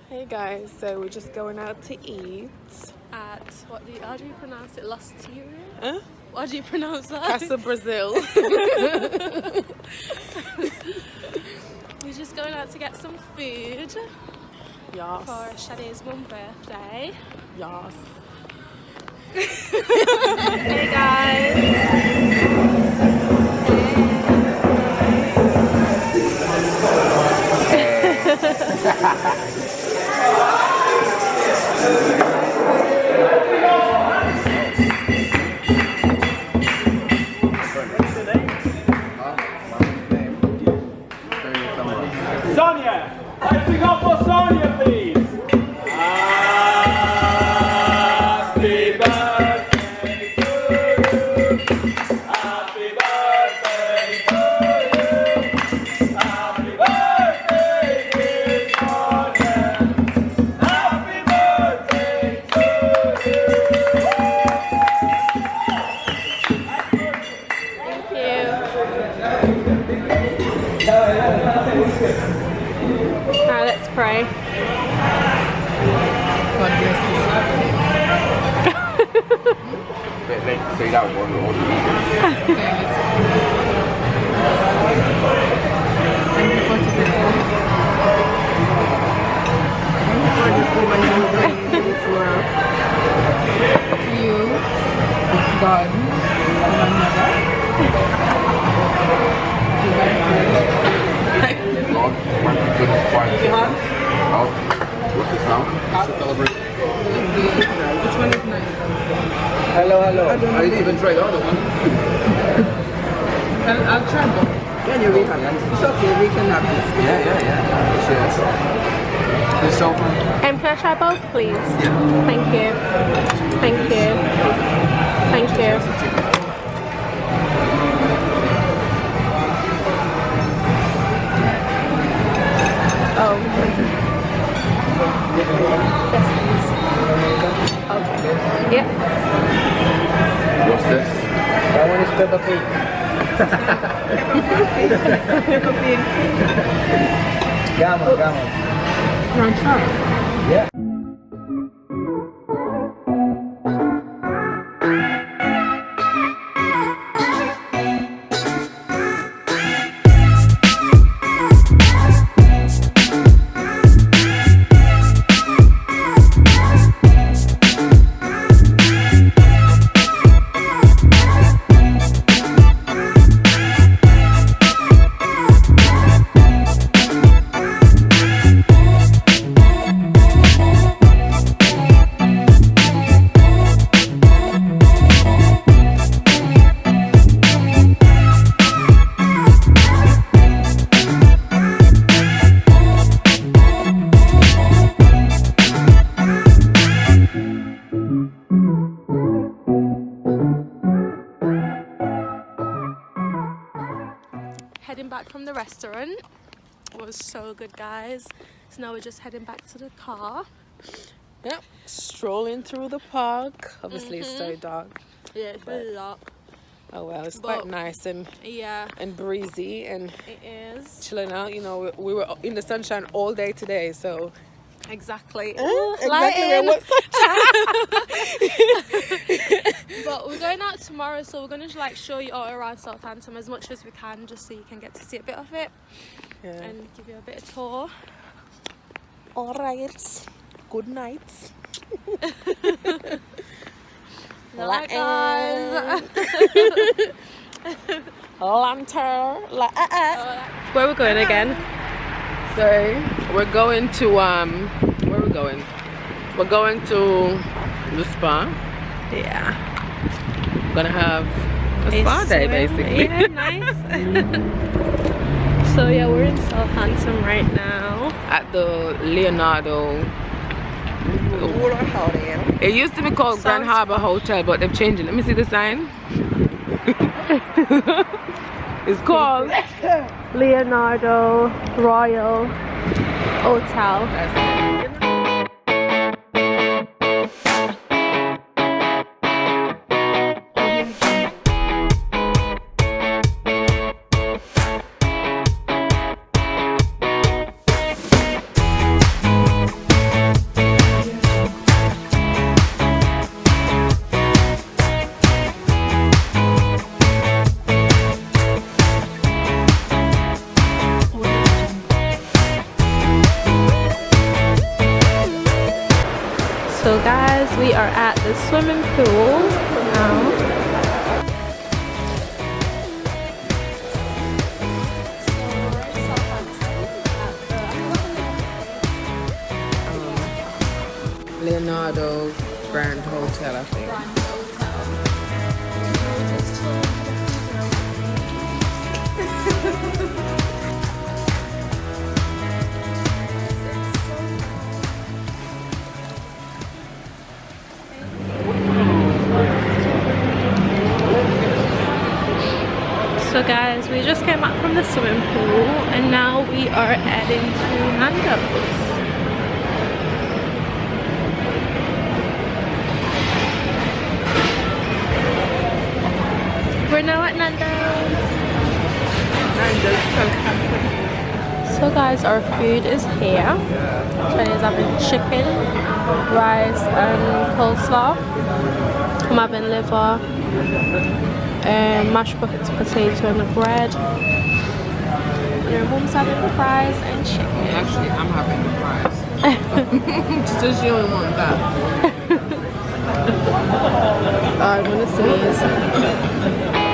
Hey guys, so we're just going out to eat at, how do you pronounce it? Las Tiras? Huh? How do you pronounce that? Casa Brazil. We're just going out to get some food. Yes. For Shade's mum's birthday. Yes. Hey guys. Sonia! Let's sing up for Sonia, please! Happy birthday to you! Happy birthday to you! Happy birthday, dear Sonia! Happy birthday to you! Thank you. Alright, let's pray. God bless you. Say that one or Thank you for today. Thank you for this woman you bring into this world. You, God, and my mother. God, one good quiet. Out. What's this now? Celebrate. Which one is nice? Hello. I didn't even try the other one. I'll try both. Anyway, it's okay, we can have this. Yeah. Cheers. It's so fun. Can I try both, please? Yeah. Thank you. Thank you. Thank you. Oh. Yes, please. Okay. Yep. What's this? That one is Peppa Pig. Peppa Pig. Gamma. I'll try. Yeah. Heading back from the restaurant. It was so good, guys. So now we're just heading back to the car. Yep, strolling through the park. Obviously, it's so dark. Yeah, it's really dark. Oh well, it's But- quite nice and Yeah, breezy and it is. chilling out. You know, we were in the sunshine all day today, so Exactly. exactly Lighting. what But we're going out tomorrow, so we're gonna like show you all around Southampton as much as we can, just so you can get to see a bit of it Yeah. and give you a bit of tour. All right. Good night. Night, guys. Lantern. Where we going again? So we're going to where we going? We're going to the spa. Yeah. We're gonna have a spa day basically. Yeah, nice. So yeah, we're in Southampton right now. At the Leonardo. It used to be called Grand Harbour Hotel, but they've changed it. Let me see the sign. It's called Leonardo Royal Hotel. So guys, we are at the swimming pool now. Leonardo Grand Hotel, I think. So guys, we just came back from the swimming pool and now we are heading to Nando's. We're now at Nando's. So guys, our food is here. Trendy's having chicken, rice and coleslaw. I'm having liver, mashed potato and bread. And your mom's having the fries and chicken. Actually, I'm having the fries. She says she only wants that. I'm gonna sneeze.